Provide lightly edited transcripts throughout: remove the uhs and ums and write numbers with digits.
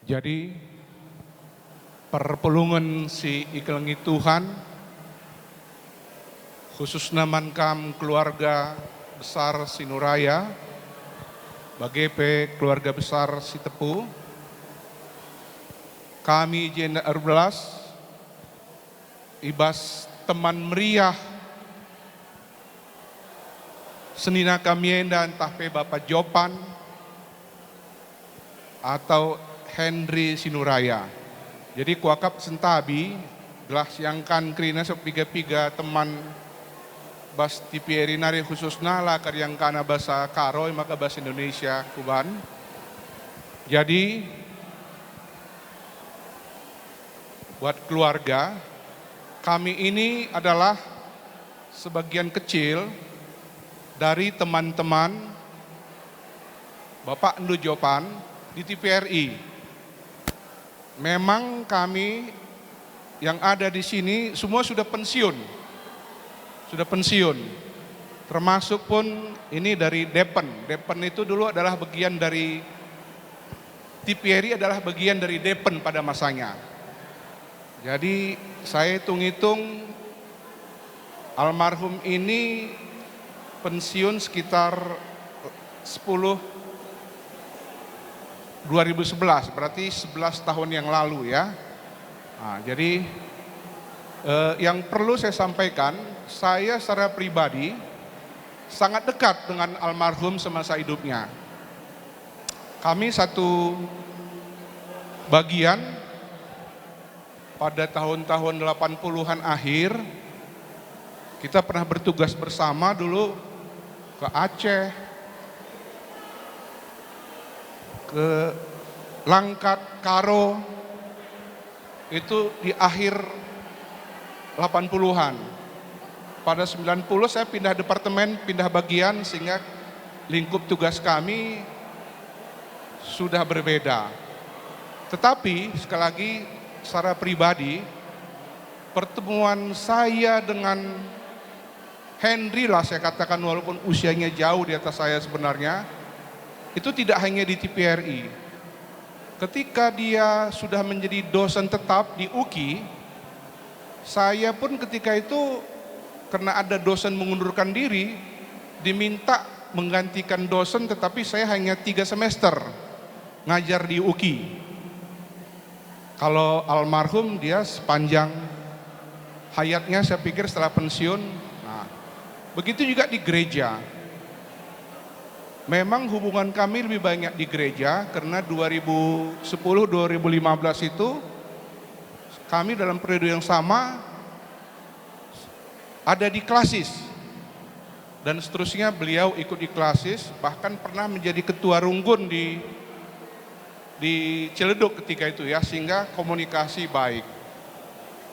Jadi perpelungan si ikelengi Tuhan, khususnya mankam keluarga besar Sinuraya, bagepe keluarga besar si Tepu, kami jenda erblas, ibas teman meriah, senina kami dan tahpe Bapak Jopan, atau Henry Sinuraya. Jadi kuakap sentabi, gelah siangkan krina sepiga-piga teman bas TPRI nari khususnya lah karyang kana bahasa Karo, maka bahasa Indonesia kuban. Jadi buat keluarga, kami ini adalah sebagian kecil dari teman-teman Bapak Ndu Jopan di TPRI. Memang kami yang ada di sini semua sudah pensiun. Sudah pensiun. Termasuk pun ini dari Depen. Depen itu dulu adalah bagian dari TPRI, adalah bagian dari Depen pada masanya. Jadi saya hitung-hitung almarhum ini pensiun sekitar 2011, berarti 11 tahun yang lalu ya. Nah, jadi yang perlu saya sampaikan, saya secara pribadi sangat dekat dengan almarhum semasa hidupnya. Kami satu bagian pada tahun-tahun 80-an akhir, kita pernah bertugas bersama dulu ke Aceh, ke Langkat, Karo, itu di akhir 80-an. Pada 90 saya pindah departemen, pindah bagian, sehingga lingkup tugas kami sudah berbeda. Tetapi sekali lagi secara pribadi, pertemuan saya dengan Henry lah saya katakan, walaupun usianya jauh di atas saya sebenarnya, itu tidak hanya di TPRI. Ketika dia sudah menjadi dosen tetap di UKI, saya pun ketika itu karena ada dosen mengundurkan diri, diminta menggantikan dosen, tetapi saya hanya 3 semester ngajar di UKI. Kalau almarhum dia sepanjang hayatnya, saya pikir setelah pensiun. Nah, begitu juga di gereja. Memang hubungan kami lebih banyak di gereja karena 2010-2015 itu kami dalam periode yang sama ada di Klasis, dan seterusnya beliau ikut di Klasis, bahkan pernah menjadi ketua runggun di Ciledug ketika itu ya, sehingga komunikasi baik.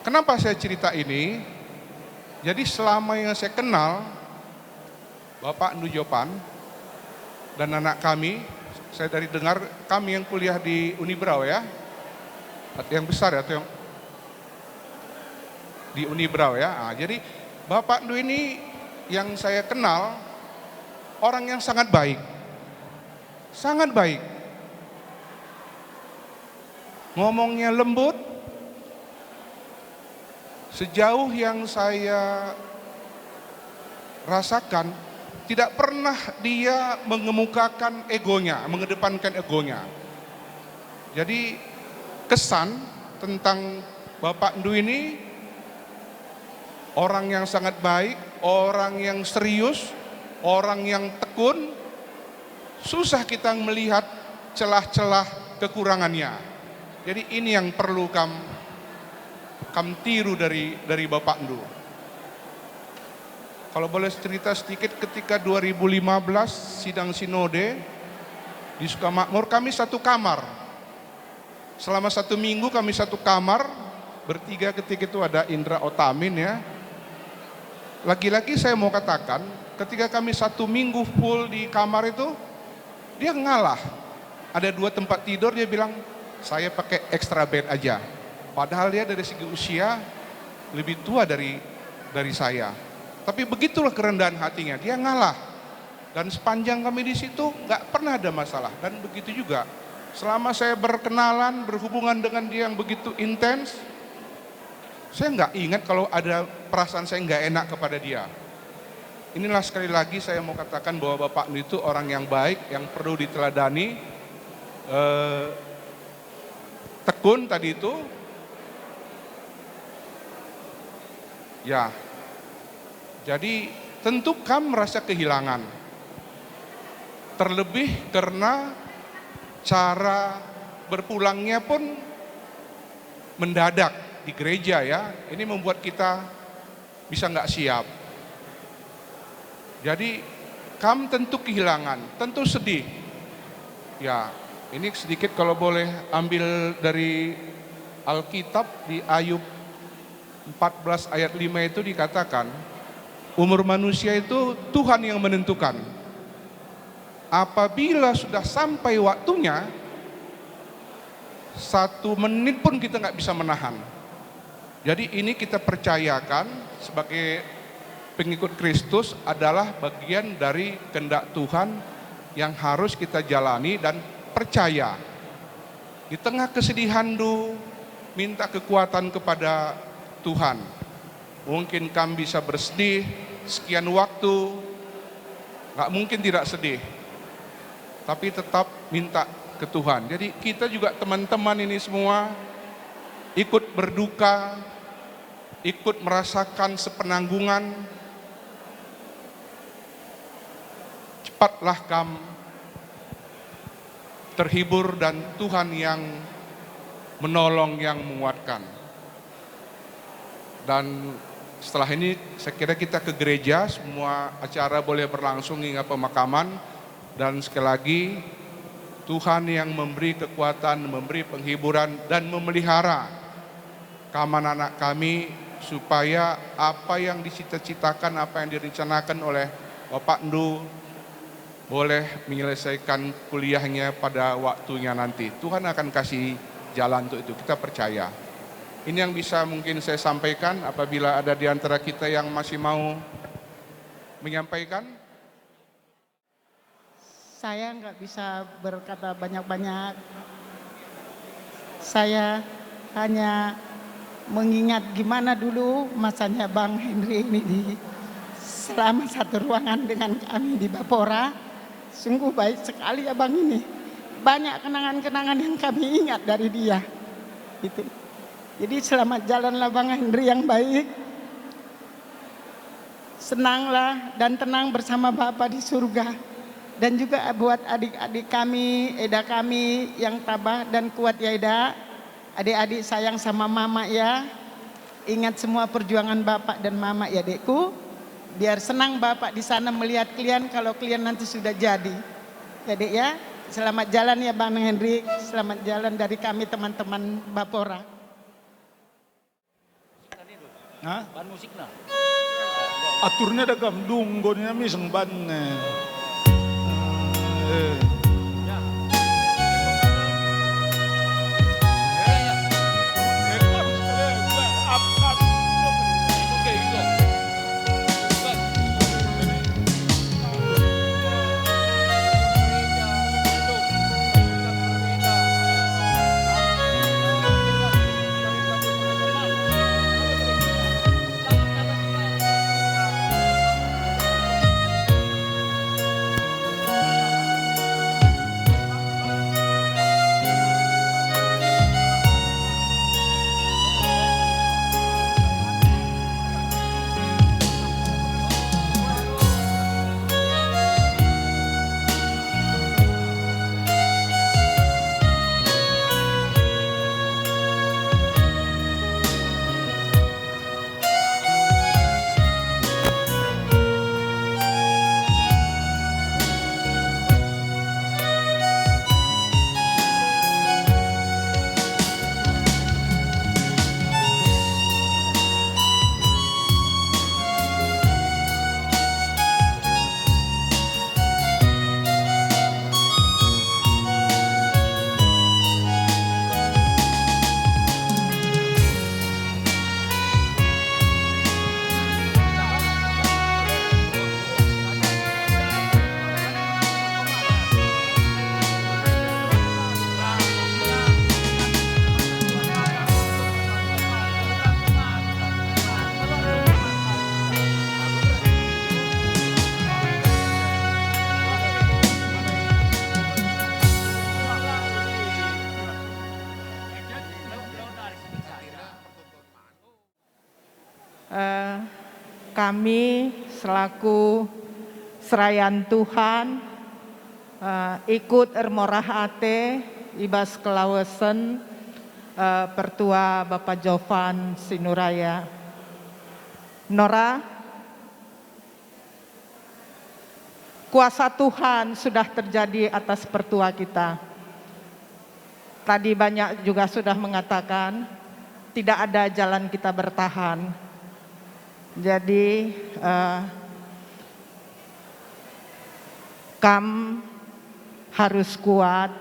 Kenapa saya cerita ini? Jadi selama yang saya kenal Bapak Ndu Jopan dan anak kami, saya dari dengar kami yang kuliah di Unibrau ya, yang besar ya, atau yang di Unibrau ya. Nah, jadi Bapak Ndu ini yang saya kenal orang yang sangat baik, sangat baik. Ngomongnya lembut, sejauh yang saya rasakan, tidak pernah dia mengemukakan egonya, mengedepankan egonya. Jadi kesan tentang Bapak Ndu ini orang yang sangat baik, orang yang serius, orang yang tekun. Susah kita melihat celah-celah kekurangannya. Jadi ini yang perlu kami tiru dari Bapak Ndu. Kalau boleh cerita sedikit, ketika 2015 sidang sinode di Sukamakmur, kami satu kamar. Selama 1 minggu kami satu kamar, bertiga. Ketika itu ada Indra Otamin ya. Lagi-lagi saya mau katakan, ketika kami 1 minggu full di kamar itu, dia ngalah. Ada 2 tempat tidur, dia bilang, saya pakai extra bed aja. Padahal dia dari segi usia lebih tua dari saya. Tapi begitulah kerendahan hatinya, dia ngalah. Dan sepanjang kami di situ nggak pernah ada masalah. Dan begitu juga Selama saya berkenalan, berhubungan dengan dia yang begitu intens, saya nggak ingat kalau ada perasaan saya nggak enak kepada dia. Inilah sekali lagi saya mau katakan bahwa Bapak itu orang yang baik, yang perlu diteladani. Tekun tadi itu, ya, jadi tentu kami merasa kehilangan. Terlebih karena cara berpulangnya pun mendadak di gereja ya. Ini membuat kita bisa nggak siap. Jadi kami tentu kehilangan, tentu sedih. Ya, ini sedikit kalau boleh ambil dari Alkitab di Ayub 14 ayat 5 itu dikatakan, umur manusia itu Tuhan yang menentukan. Apabila sudah sampai waktunya, 1 menit pun kita nggak bisa menahan. Jadi ini kita percayakan sebagai pengikut Kristus adalah bagian dari kehendak Tuhan yang harus kita jalani dan percaya. Di tengah kesedihan itu, minta kekuatan kepada Tuhan. Mungkin kami bisa bersedih sekian waktu, nggak mungkin tidak sedih, tapi tetap minta ke Tuhan. Jadi kita juga teman-teman ini semua ikut berduka, ikut merasakan sepenanggungan. Cepatlah kamu terhibur dan Tuhan yang menolong, yang menguatkan. Dan setelah ini saya kira kita ke gereja, semua acara boleh berlangsung hingga pemakaman. Dan sekali lagi Tuhan yang memberi kekuatan, memberi penghiburan dan memelihara keamanan anak kami supaya apa yang dicita-citakan, apa yang direncanakan oleh Bapak Ndu boleh menyelesaikan kuliahnya pada waktunya nanti. Tuhan akan kasih jalan untuk itu, kita percaya. Ini yang bisa mungkin saya sampaikan. Apabila ada di antara kita yang masih mau menyampaikan. Saya nggak bisa berkata banyak-banyak. Saya hanya mengingat gimana dulu masanya Bang Henry ini selama satu ruangan dengan kami di Bapora. Sungguh baik sekali abang ini. Banyak kenangan-kenangan yang kami ingat dari dia. Gitu. Jadi selamat jalanlah Bang Henry yang baik. Senanglah dan tenang bersama Bapa di surga. Dan juga buat adik-adik kami, Eda kami yang tabah dan kuat ya Eda. Adik-adik sayang sama mama ya. Ingat semua perjuangan Bapak dan mama ya Dekku. Biar senang Bapak di sana melihat kalian kalau kalian nanti sudah jadi. Ya Dek ya. Selamat jalan ya Bang Henry. Selamat jalan dari kami teman-teman Bapora. Hah? Ban musik na. Aturnya ada gamdung, gonya miseng ban. kami selaku serayan Tuhan ikut ermorah ate ibas kelawesen Pertua Bapak Jovan Sinuraya. Nora, kuasa Tuhan sudah terjadi atas pertua kita. Tadi banyak juga sudah mengatakan tidak ada jalan kita bertahan. Jadi kam harus kuat,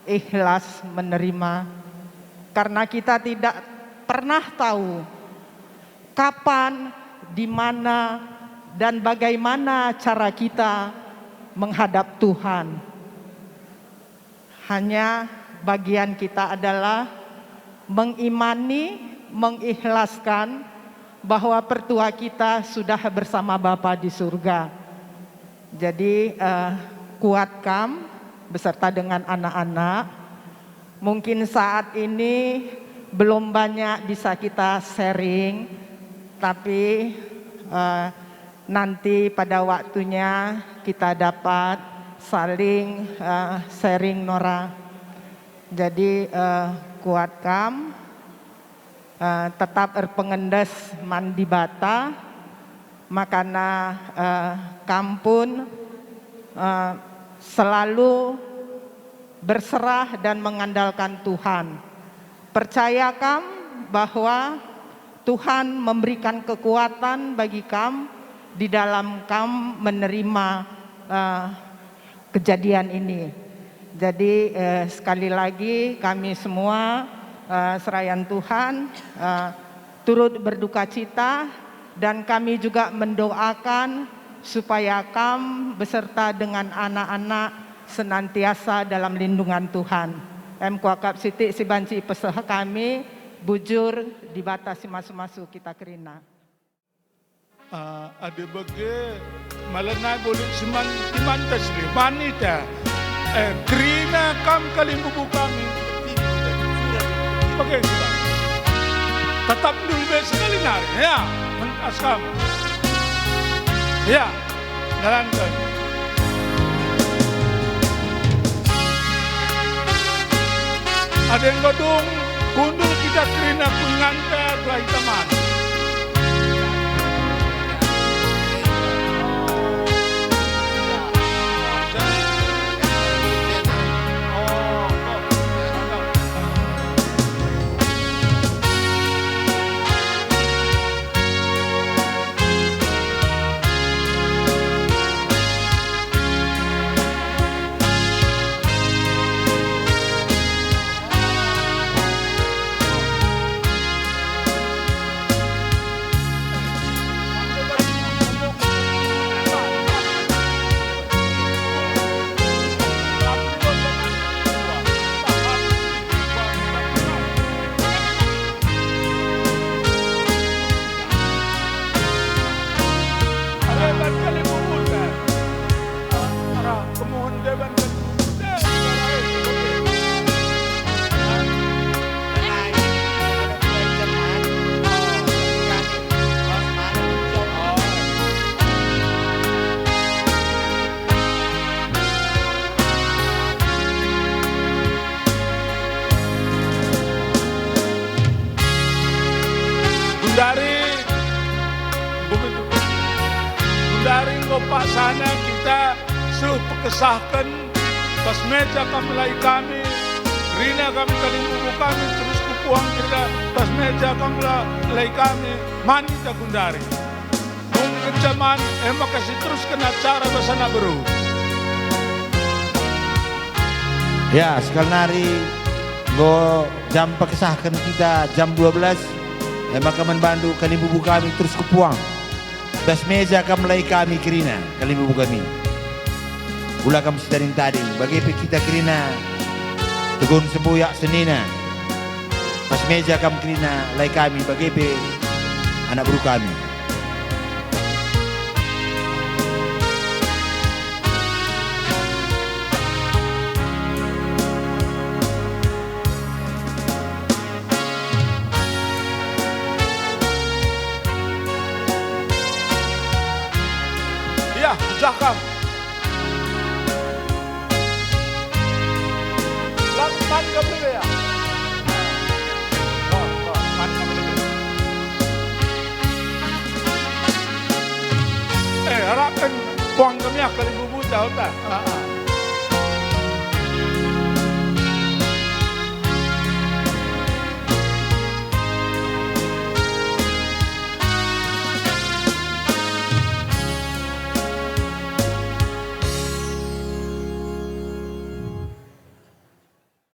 ikhlas menerima, karena kita tidak pernah tahu kapan, di mana, dan bagaimana cara kita menghadap Tuhan. Hanya bagian kita adalah mengimani, mengikhlaskan bahwa pertua kita sudah bersama Bapa di surga. Jadi kuatkan beserta dengan anak-anak. Mungkin saat ini belum banyak bisa kita sharing, tapi nanti pada waktunya kita dapat saling sharing, Nora. Jadi kuatkan, tetap erpengendes mandi bata, makana kampun selalu berserah dan mengandalkan Tuhan. Percayakan bahwa Tuhan memberikan kekuatan bagi kam di dalam kam menerima kejadian ini. Jadi sekali lagi kami semua serayan Tuhan turut berduka cita, dan kami juga mendoakan supaya kam beserta dengan anak-anak senantiasa dalam lindungan Tuhan. Kuakap siti si banci pesah kami bujur dibatasi masuk-masuk kita kerina. Ada bagi malanay boleh siman timantas li manita kerina kam kalimbubu kami. Oke, kita tetap dulu sekali nari ya, mentas kamu. Ya, jalankan. Ada yang godong kundul kita kerina kungantar lain teman. Dari ngopak sana kita suruh pekesahkan pas meja kami, rina kami kalimbubu kami terus kupuang kita pas meja kami mani tak kundari. Mungkin zaman makasih terus kena cara basana beru. Ya, sekali nari go jam pekesahkan kita jam 12. Maka membantu kalimbubu kami terus kupuang. Das meja kamlay kami kerina kalimbubu kami. Ula kami sedang tadi bagi kita kerina tegun sembuyak senina. Pas meja kami kerina lay kami bagi anak buru kami. pan ka beli ya. Pan ka beli. Harapkan buang kami akan ibu tahu tak?